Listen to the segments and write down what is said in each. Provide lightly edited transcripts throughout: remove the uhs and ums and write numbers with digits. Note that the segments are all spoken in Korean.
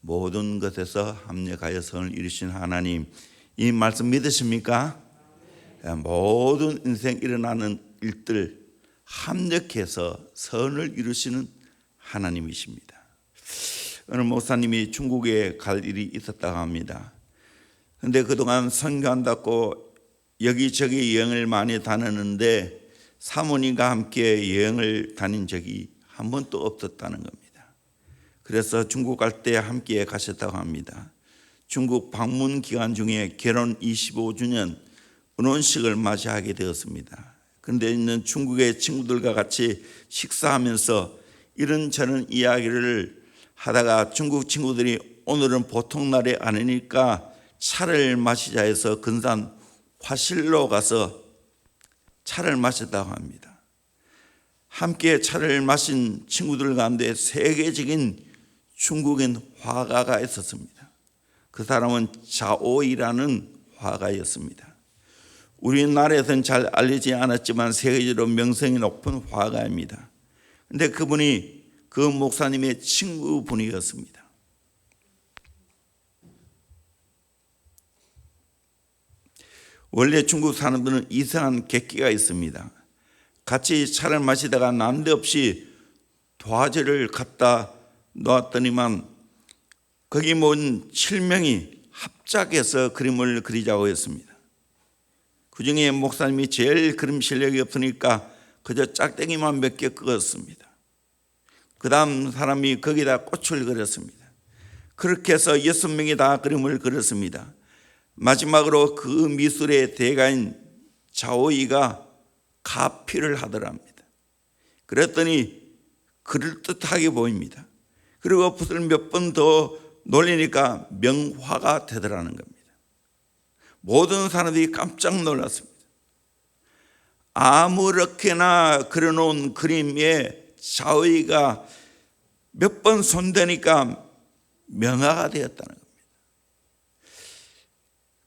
모든 것에서 합력하여 선을 이루신 하나님, 이 말씀 믿으십니까? 모든 인생 일어나는 일들 합력해서 선을 이루시는 하나님이십니다. 오늘 목사님이 중국에 갈 일이 있었다고 합니다. 그런데 그동안 선교한다고 여기저기 여행을 많이 다녔는데 사모님과 함께 여행을 다닌 적이 한 번도 없었다는 겁니다. 그래서 중국 갈 때 함께 가셨다고 합니다. 중국 방문 기간 중에 결혼 25주년 은혼식을 맞이하게 되었습니다. 그런데 있는 중국의 친구들과 같이 식사하면서 이런저런 이야기를 하다가 중국 친구들이 오늘은 보통 날이 아니니까 차를 마시자 해서 근산 화실로 가서 차를 마셨다고 합니다. 함께 차를 마신 친구들 가운데 세계적인 중국인 화가가 있었습니다. 그 사람은 자오이라는 화가였습니다. 우리나라에서는 잘 알려지지 않았지만 세계적으로 명성이 높은 화가입니다. 그런데 그분이 그 목사님의 친구분이었습니다. 원래 중국 사람들은 이상한 객기가 있습니다. 같이 차를 마시다가 난데없이 도화지를 갖다 놓았더니만 거기 모인 7명이 합작해서 그림을 그리자고 했습니다. 그 중에 목사님이 제일 그림 실력이 없으니까 그저 짝대기만 몇 개 그었습니다. 그 다음 사람이 거기다 꽃을 그렸습니다. 그렇게 해서 6명이 다 그림을 그렸습니다. 마지막으로 그 미술의 대가인 자오이가 가피를 하더랍니다. 그랬더니 그럴듯하게 보입니다. 그리고 붓을 몇 번 더 놀리니까 명화가 되더라는 겁니다. 모든 사람들이 깜짝 놀랐습니다. 아무렇게나 그려놓은 그림에 자오이가 몇 번 손대니까 명화가 되었다는 겁니다.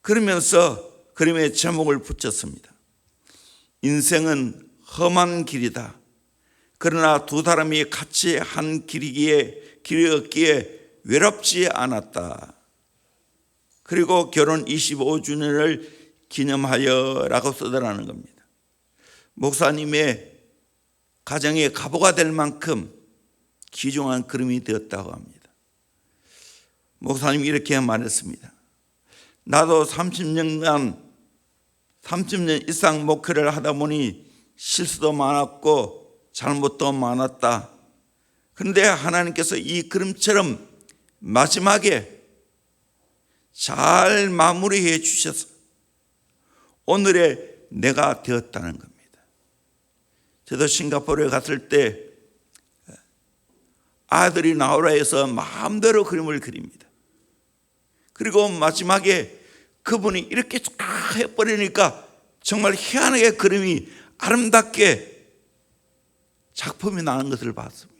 그러면서 그림의 제목을 붙였습니다. 인생은 험한 길이다. 그러나 두 사람이 같이 한 길이었기에 외롭지 않았다. 그리고 결혼 25주년을 기념하여 라고 쓰더라는 겁니다. 목사님의 가정의 가보가 될 만큼 귀중한 그림이 되었다고 합니다. 목사님이 이렇게 말했습니다. 나도 30년 이상 목회를 하다 보니 실수도 많았고 잘못도 많았다. 그런데 하나님께서 이 그림처럼 마지막에 잘 마무리해 주셔서 오늘의 내가 되었다는 겁니다. 저도 싱가포르에 갔을 때 아들이 나오라 해서 마음대로 그림을 그립니다. 그리고 마지막에 그분이 이렇게 쫙 해버리니까 정말 희한하게 그림이 아름답게 작품이 나는 것을 봤습니다.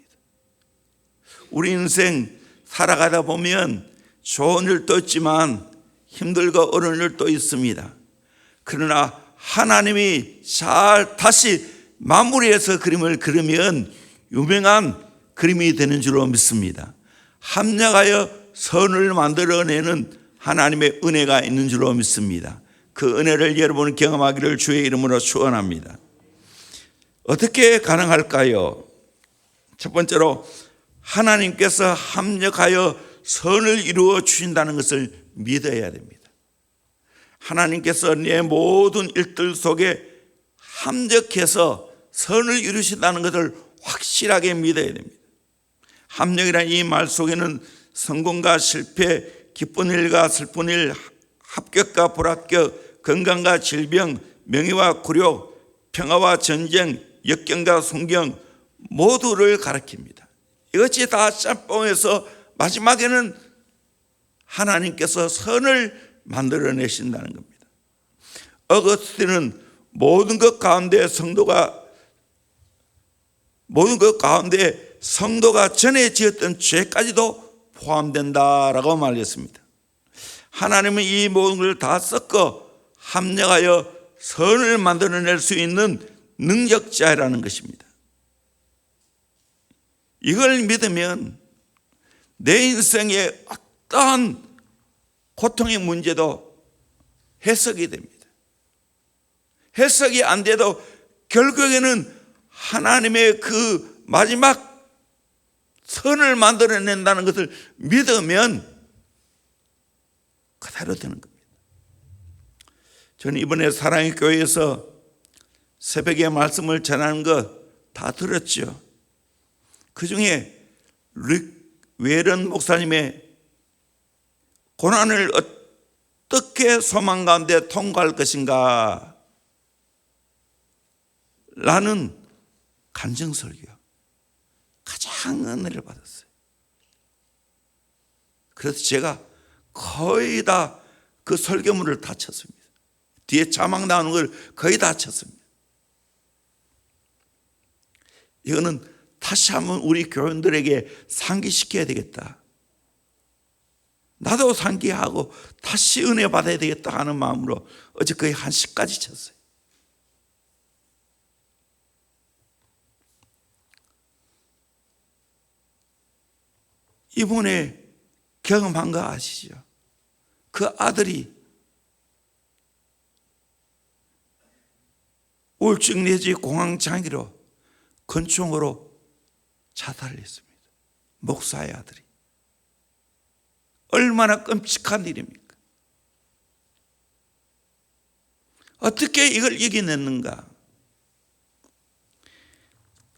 우리 인생 살아가다 보면 좋은 일도 있지만 힘들고 어려운 일도 있습니다. 그러나 하나님이 잘 다시 마무리해서 그림을 그리면 유명한 그림이 되는 줄로 믿습니다. 합력하여 선을 만들어내는 하나님의 은혜가 있는 줄로 믿습니다. 그 은혜를 여러분 경험하기를 주의 이름으로 축원합니다. 어떻게 가능할까요? 첫 번째로 하나님께서 합력하여 선을 이루어 주신다는 것을 믿어야 됩니다. 하나님께서 내 모든 일들 속에 합력해서 선을 이루신다는 것을 확실하게 믿어야 됩니다. 합력이라는 이 말 속에는 성공과 실패, 기쁜 일과 슬픈 일, 합격과 불합격, 건강과 질병, 명예와 굴욕, 평화와 전쟁, 역경과 순경 모두를 가리킵니다. 이것이 다 짬뽕해서 마지막에는 하나님께서 선을 만들어내신다는 겁니다. 어거스틴은 모든 것 가운데 성도가 전에 지었던 죄까지도 포함된다라고 말했습니다. 하나님은 이 모든 걸 다 섞어 합력하여 선을 만들어낼 수 있는 능력자라는 것입니다. 이걸 믿으면 내 인생에 어떠한 고통의 문제도 해석이 됩니다. 해석이 안 돼도 결국에는 하나님의 그 마지막 선을 만들어낸다는 것을 믿으면 그대로 되는 겁니다. 저는 이번에 사랑의 교회에서 새벽에 말씀을 전하는 거 다 들었죠. 그 중에 웨런 목사님의 고난을 어떻게 소망 가운데 통과할 것인가 라는 간증설교 가장 은혜를 받았어요. 그래서 제가 거의 다 그 설교문을 다 쳤습니다. 뒤에 자막 나오는 걸 거의 다 쳤습니다. 이거는 다시 한번 우리 교인들에게 상기시켜야 되겠다. 나도 상기하고 다시 은혜 받아야 되겠다 하는 마음으로 어제 거의 1시까지 쳤어요. 이번에 경험한 거 아시죠? 그 아들이 우울증 내지 공황장애로 권총으로 자살을 했습니다. 목사의 아들이. 얼마나 끔찍한 일입니까? 어떻게 이걸 이겨냈는가?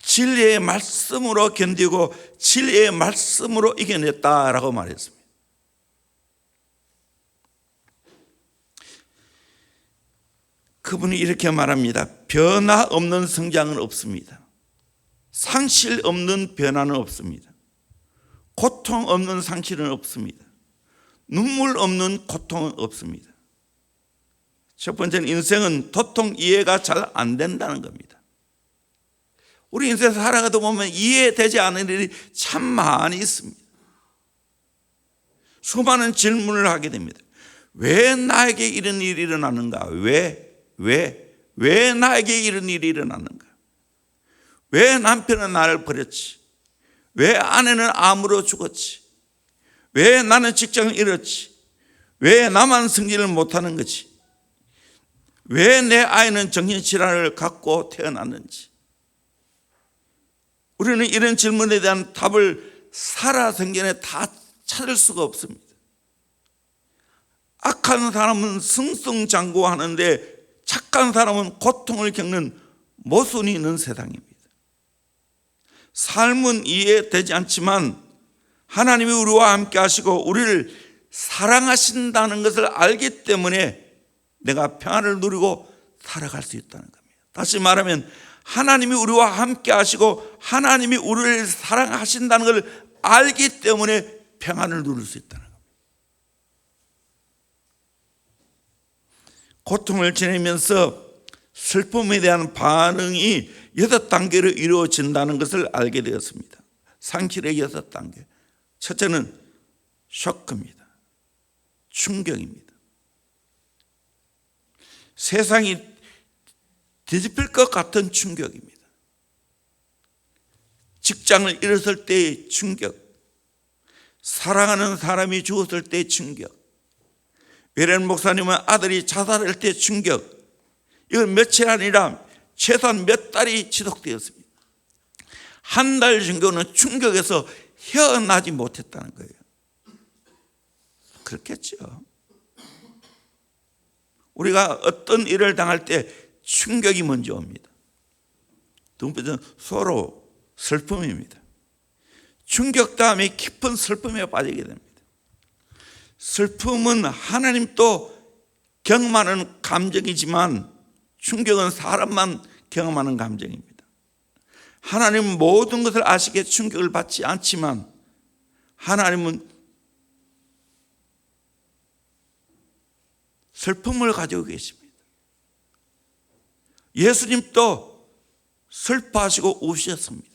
진리의 말씀으로 견디고 진리의 말씀으로 이겨냈다라고 말했습니다. 그분이 이렇게 말합니다. 변화 없는 성장은 없습니다. 상실 없는 변화는 없습니다. 고통 없는 상실은 없습니다. 눈물 없는 고통은 없습니다. 첫 번째는 인생은 도통 이해가 잘 안 된다는 겁니다. 우리 인생에서 살아가다 보면 이해되지 않는 일이 참 많이 있습니다. 수많은 질문을 하게 됩니다. 왜 나에게 이런 일이 일어나는가? 왜 나에게 이런 일이 일어나는가? 왜 남편은 나를 버렸지? 왜 아내는 암으로 죽었지? 왜 나는 직장을 잃었지? 왜 나만 승진을 못하는 거지? 왜 내 아이는 정신질환을 갖고 태어났는지? 우리는 이런 질문에 대한 답을 살아생전에 다 찾을 수가 없습니다. 악한 사람은 승승장구하는데 착한 사람은 고통을 겪는 모순이 있는 세상입니다. 삶은 이해되지 않지만 하나님이 우리와 함께 하시고 우리를 사랑하신다는 것을 알기 때문에 내가 평안을 누리고 살아갈 수 있다는 겁니다. 다시 말하면 하나님이 우리와 함께 하시고 하나님이 우리를 사랑하신다는 걸 알기 때문에 평안을 누릴 수 있다는 겁니다. 고통을 지내면서 슬픔에 대한 반응이 6단계로 이루어진다는 것을 알게 되었습니다. 상실의 6단계. 첫째는 쇼크입니다. 충격입니다. 세상이 뒤집힐 것 같은 충격입니다. 직장을 잃었을 때의 충격, 사랑하는 사람이 죽었을 때의 충격, 웨런 목사님은 아들이 자살할 때 충격, 이건 며칠 아니라 최소한 몇 달이 지속되었습니다. 한 달 정도는 충격에서 헤어나지 못했다는 거예요. 그렇겠죠. 우리가 어떤 일을 당할 때 충격이 먼저 옵니다. 두 번째는 서로 슬픔입니다. 충격 다음에 깊은 슬픔에 빠지게 됩니다. 슬픔은 하나님도 경험하는 감정이지만 충격은 사람만 경험하는 감정입니다. 하나님은 모든 것을 아시기에 충격을 받지 않지만 하나님은 슬픔을 가지고 계십니다. 예수님도 슬퍼하시고 우셨습니다.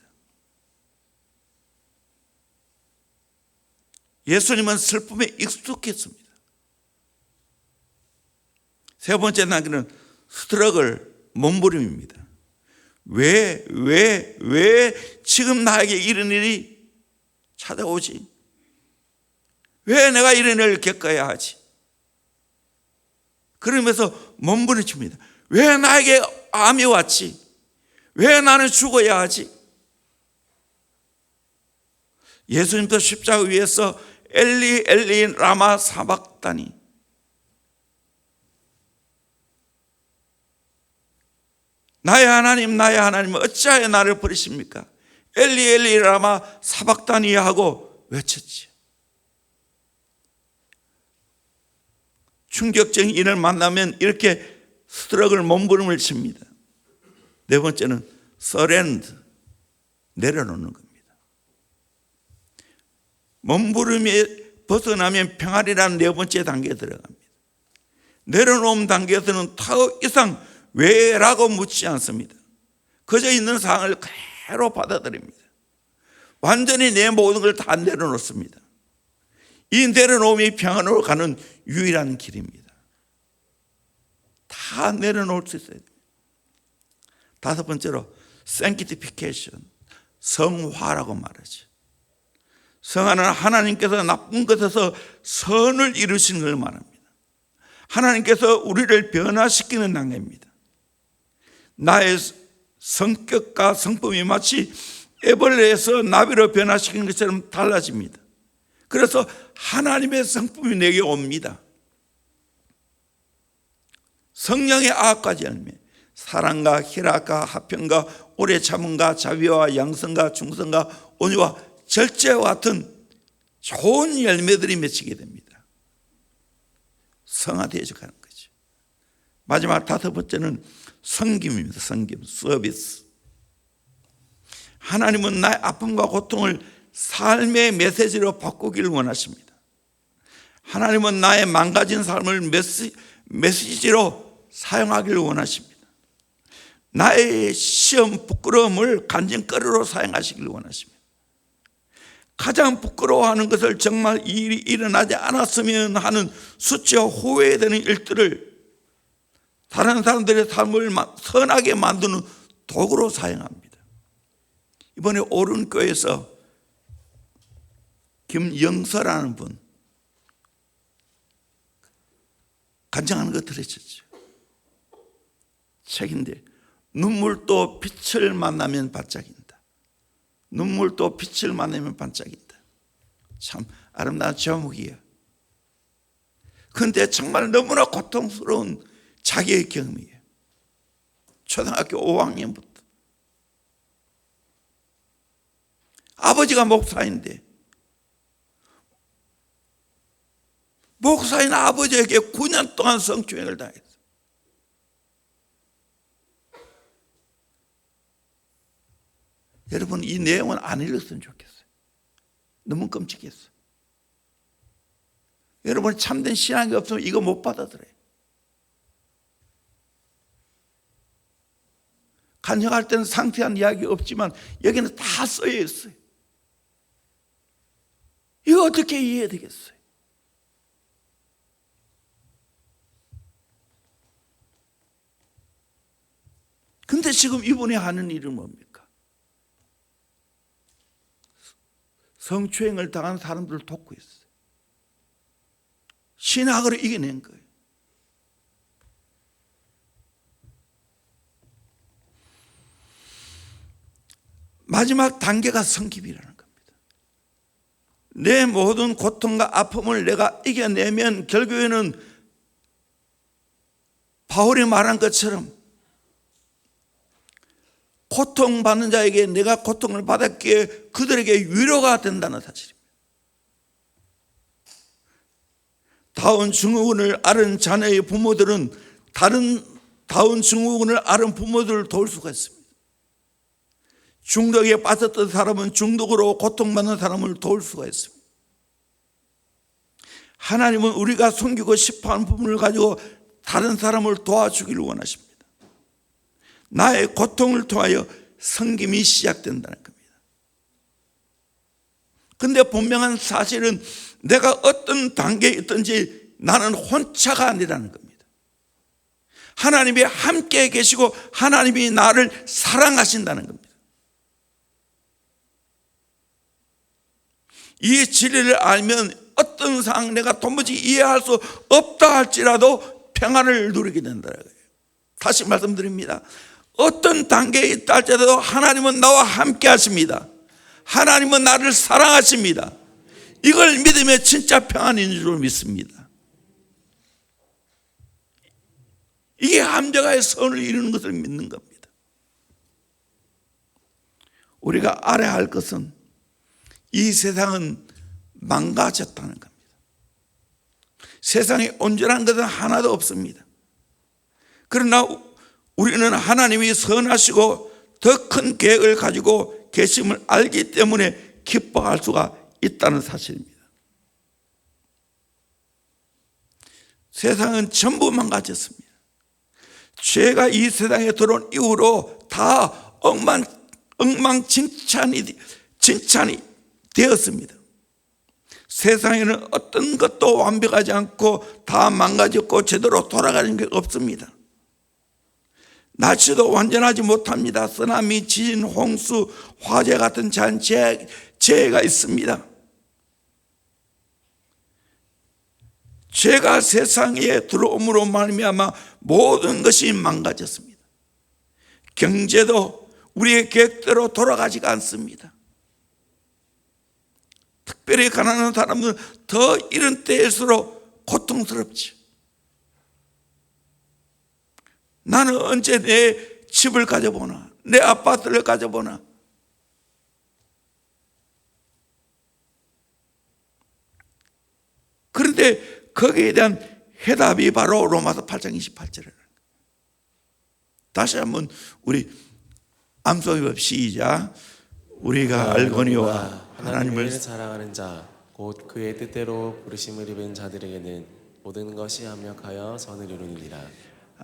예수님은 슬픔에 익숙했습니다. 세 번째 단계는 스트러글, 몸부림입니다. 왜 지금 나에게 이런 일이 찾아오지? 왜 내가 이런 일을 겪어야 하지? 그러면서 몸부림칩니다. 왜 나에게 암이 왔지? 왜 나는 죽어야 하지? 예수님도 십자가 위에서 엘리 엘리 라마 사박다니, 나의 하나님 나의 하나님 어찌하여 나를 버리십니까? 엘리 엘리 라마 사박다니 하고 외쳤지. 충격적인 일을 만나면 이렇게 스트럭을 몸부림을 칩니다. 네 번째는 서렌드, 내려놓는 겁니다. 몸부림에 벗어나면 평안이라는 네 번째 단계에 들어갑니다. 내려놓은 단계에서는 더 이상 왜라고 묻지 않습니다. 그저 있는 상황을 그대로 받아들입니다. 완전히 내 모든 걸 다 내려놓습니다. 이 내려놓음이 평안으로 가는 유일한 길입니다. 다 내려놓을 수 있어야 됩니다. 다섯 번째로 sanctification, 성화라고 말하죠. 성화는 하나님께서 나쁜 것에서 선을 이루시는 걸 말합니다. 하나님께서 우리를 변화시키는 단계입니다. 나의 성격과 성품이 마치 애벌레에서 나비로 변화시키는 것처럼 달라집니다. 그래서 하나님의 성품이 내게 옵니다. 성령의 아홉가지 열매, 사랑과 희락과 화평과 오래 참음과 자비와 양성과 충성과 온유와 절제와 같은 좋은 열매들이 맺히게 됩니다. 성화되어져 가는 거죠. 마지막 다섯 번째는 섬김입니다. 섬김, 서비스. 하나님은 나의 아픔과 고통을 삶의 메시지로 바꾸기를 원하십니다. 하나님은 나의 망가진 삶을 메시지로 사용하기를 원하십니다. 나의 시험, 부끄러움을 간증거리로 사용하시기를 원하십니다. 가장 부끄러워하는 것을 정말 이 일이 일어나지 않았으면 하는 수치와 후회되는 일들을 다른 사람들의 삶을 선하게 만드는 도구로 사용합니다. 이번에 오른교에서 김영서라는 분 간증하는 거 들으셨죠? 책인데 눈물도 빛을 만나면 반짝인다. 눈물도 빛을 만나면 반짝인다. 참 아름다운 제목이에요. 그런데 정말 너무나 고통스러운 자기의 경험이에요. 초등학교 5학년부터 아버지가 목사인데 목사인 아버지에게 9년 동안 성추행을 당했어요. 여러분 이 내용은 안 읽었으면 좋겠어요. 너무 끔찍했어요. 여러분 참된 신앙이 없으면 이거 못 받아들여요. 간증할 때는 상세한 이야기 없지만 여기는 다 쓰여 있어요. 이거 어떻게 이해해야 되겠어요? 근데 지금 이분이 하는 일은 뭡니까? 성추행을 당한 사람들을 돕고 있어요. 신학으로 이겨낸 거예요. 마지막 단계가 성김이라는 겁니다. 내 모든 고통과 아픔을 내가 이겨내면 결국에는 바울이 말한 것처럼 고통받는 자에게 내가 고통을 받았기에 그들에게 위로가 된다는 사실입니다. 다운 증후군을 앓은 자녀의 부모들은 다른 다운 증후군을 앓은 부모들을 도울 수가 있습니다. 중독에 빠졌던 사람은 중독으로 고통받는 사람을 도울 수가 있습니다. 하나님은 우리가 섬기고 싶어하는 부분을 가지고 다른 사람을 도와주기를 원하십니다. 나의 고통을 통하여 섬김이 시작된다는 겁니다. 그런데 분명한 사실은 내가 어떤 단계에 있든지 나는 혼자가 아니라는 겁니다. 하나님이 함께 계시고 하나님이 나를 사랑하신다는 겁니다. 이 진리를 알면 어떤 상황 내가 도무지 이해할 수 없다 할지라도 평안을 누리게 된다는 거예요. 다시 말씀드립니다. 어떤 단계에 있다 할지라도 하나님은 나와 함께 하십니다. 하나님은 나를 사랑하십니다. 이걸 믿으면 진짜 평안인 줄 믿습니다. 이게 함정의 선을 이루는 것을 믿는 겁니다. 우리가 알아야 할 것은 이 세상은 망가졌다는 겁니다. 세상에 온전한 것은 하나도 없습니다. 그러나 우리는 하나님이 선하시고 더 큰 계획을 가지고 계심을 알기 때문에 기뻐할 수가 있다는 사실입니다. 세상은 전부 망가졌습니다. 죄가 이 세상에 들어온 이후로 다 엉망진창이 되었습니다. 세상에는 어떤 것도 완벽하지 않고 다 망가졌고 제대로 돌아가는 게 없습니다. 날씨도 완전하지 못합니다. 쓰나미, 지진, 홍수, 화재 같은 재해가 있습니다. 죄가 세상에 들어옴으로 말미암아 모든 것이 망가졌습니다. 경제도 우리의 계획대로 돌아가지가 않습니다. 특별히 가난한 사람들은 더 이런 때일수록 고통스럽지. 나는 언제 내 집을 가져보나, 내 아파트를 가져보나. 그런데 거기에 대한 해답이 바로 로마서 8장 28절이라는 거예요. 다시 한번 우리 암송해봅 시작. 우리가 알거니와 하나님을 사랑하는 자 곧 그의 뜻대로 부르심을 입은 자들에게는 모든 것이 합력하여 선을 이루느니라.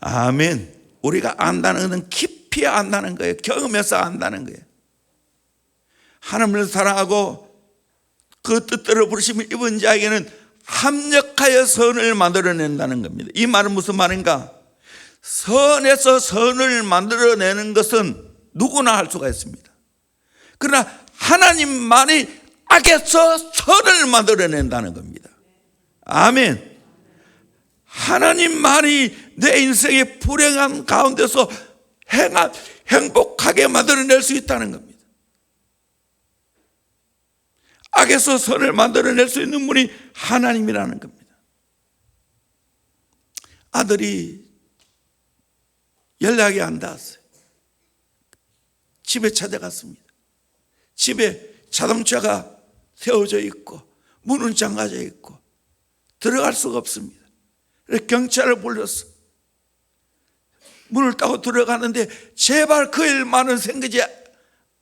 아멘. 우리가 안다는 것은 깊이 안다는 거예요. 경험해서 안다는 거예요. 하나님을 사랑하고 그 뜻대로 부르심을 입은 자에게는 합력하여 선을 만들어낸다는 겁니다. 이 말은 무슨 말인가? 선에서 선을 만들어내는 것은 누구나 할 수가 있습니다. 그러나 하나님만이 악에서 선을 만들어낸다는 겁니다. 아멘. 하나님만이 내 인생의 불행한 가운데서 행복하게 만들어낼 수 있다는 겁니다. 악에서 선을 만들어낼 수 있는 분이 하나님이라는 겁니다. 아들이 연락이 안 닿았어요. 집에 찾아갔습니다. 집에 자동차가 세워져 있고 문은 잠가져 있고 들어갈 수가 없습니다. 그래서 경찰을 불렀어. 문을 따고 들어가는데 제발 그 일만은 생기지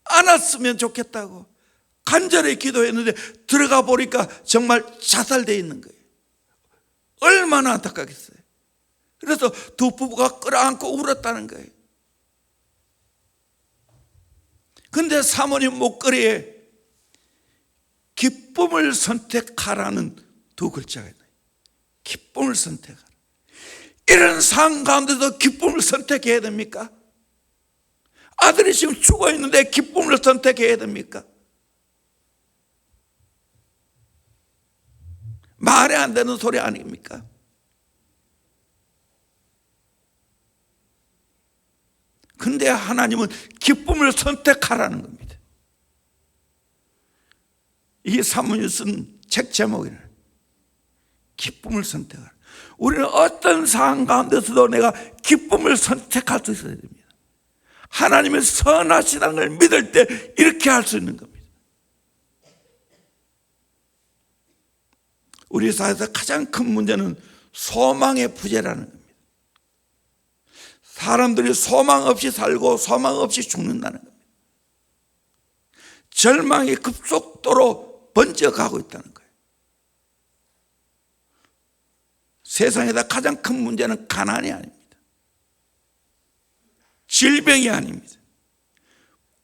않았으면 좋겠다고 간절히 기도했는데 들어가 보니까 정말 자살되어 있는 거예요. 얼마나 안타깝겠어요. 그래서 두 부부가 끌어안고 울었다는 거예요. 근데 사모님 목걸이에 기쁨을 선택하라는 두 글자가 있어요. 기쁨을 선택하라. 이런 상황 가운데서 기쁨을 선택해야 됩니까? 아들이 지금 죽어 있는데 기쁨을 선택해야 됩니까? 말이 안 되는 소리 아닙니까? 근데 하나님은 기쁨을 선택하라는 겁니다. 이게 사모님이 쓴 책 제목이에요. 기쁨을 선택하라. 우리는 어떤 상황 가운데서도 내가 기쁨을 선택할 수 있어야 됩니다. 하나님의 선하시다는 걸 믿을 때 이렇게 할 수 있는 겁니다. 우리 사회에서 가장 큰 문제는 소망의 부재라는 겁니다. 사람들이 소망 없이 살고 소망 없이 죽는다는 겁니다. 절망이 급속도로 번져가고 있다는 거예요. 세상에다 가장 큰 문제는 가난이 아닙니다. 질병이 아닙니다.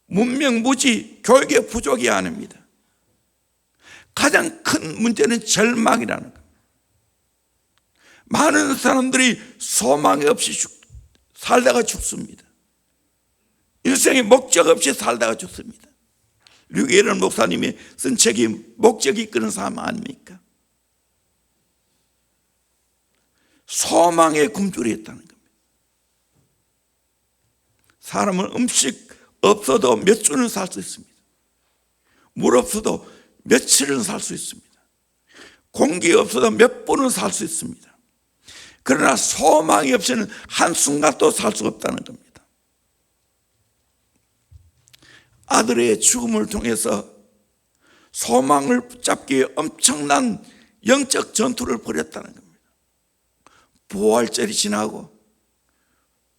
문명무지, 교육의 부족이 아닙니다. 가장 큰 문제는 절망이라는 겁니다. 많은 사람들이 소망이 없이 살다가 죽습니다. 인생의 목적 없이 살다가 죽습니다. 류계련 목사님이 쓴 책이 목적이 이끄는 삶 아닙니까? 소망의 굶주렸다는 겁니다. 사람은 음식 없어도 몇 주는 살 수 있습니다. 물 없어도 며칠은 살 수 있습니다. 공기 없어도 몇 분은 살 수 있습니다. 그러나 소망이 없이는 한순간도 살 수 없다는 겁니다. 아들의 죽음을 통해서 소망을 붙잡기 위해 엄청난 영적 전투를 벌였다는 겁니다. 부활절이 지나고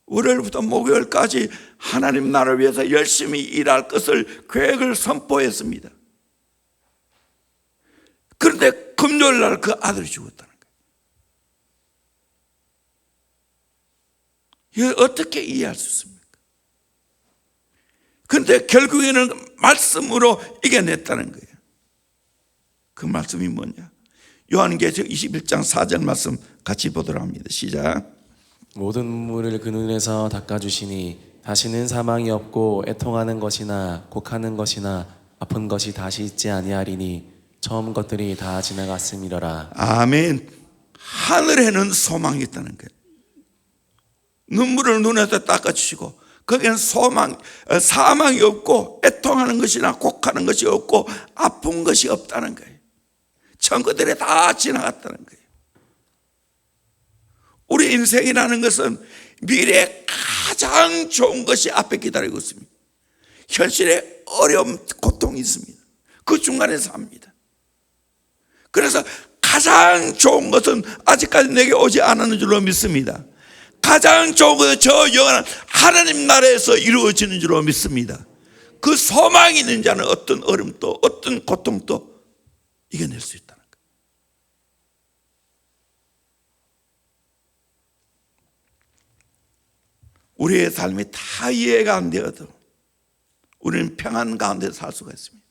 월요일부터 목요일까지 하나님 나라를 위해서 열심히 일할 것을 계획을 선포했습니다. 그런데 금요일 날 그 아들이 죽었다는 거예요. 이걸 어떻게 이해할 수 있습니까? 그런데 결국에는 말씀으로 이겨냈다는 거예요. 그 말씀이 뭐냐? 요한계시록 21장 4절 말씀 같이 보도록 합니다. 시작. 모든 물을 그 눈에서 닦아주시니 다시는 사망이 없고 애통하는 것이나 곡하는 것이나 아픈 것이 다시 있지 아니하리니 처음 것들이 다 지나갔음이러라. 아멘. 하늘에는 소망이 있다는 거예요. 눈물을 눈에서 닦아주시고 거기는 사망이 없고 애통하는 것이나 곡하는 것이 없고 아픈 것이 없다는 거예요. 천국들이 다 지나갔다는 거예요. 우리 인생이라는 것은 미래에 가장 좋은 것이 앞에 기다리고 있습니다. 현실에 어려움, 고통이 있습니다. 그 중간에 삽니다. 그래서 가장 좋은 것은 아직까지 내게 오지 않았는 줄로 믿습니다. 가장 좋은 것은 저 영원한 하나님 나라에서 이루어지는 줄로 믿습니다. 그 소망이 있는 자는 어떤 어려움도 어떤 고통도 이겨낼 수 있다는 거예요. 우리의 삶이 다 이해가 안 되어도 우리는 평안 가운데 살 수가 있습니다.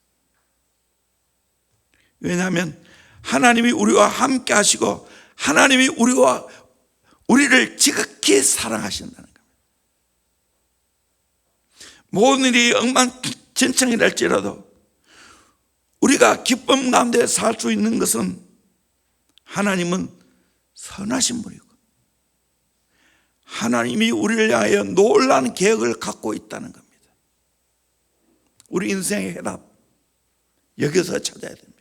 왜냐하면 하나님이 우리와 함께 하시고 하나님이 우리를 지극히 사랑하신다는 겁니다. 모든 일이 엉망진창이랄지라도 우리가 기쁨 가운데 살 수 있는 것은 하나님은 선하신 분이고 하나님이 우리를 향하여 놀라운 계획을 갖고 있다는 겁니다. 우리 인생의 해답 여기서 찾아야 됩니다.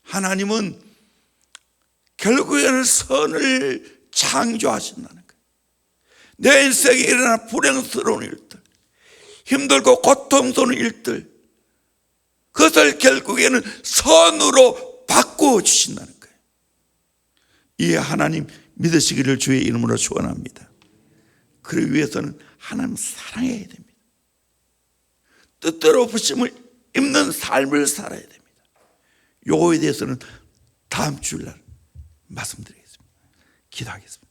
하나님은 결국에는 선을 창조하신다는 거예요. 내 인생에 일어나는 불행스러운 일들, 힘들고 고통스러운 일들, 그것을 결국에는 선으로 바꾸어 주신다는 거예요. 이 하나님 믿으시기를 주의 이름으로 축원합니다. 그러기 위해서는 하나님 사랑해야 됩니다. 뜻대로 부심을 입는 삶을 살아야 됩니다. 요거에 대해서는 다음 주일날 말씀드리겠습니다. 기도하겠습니다.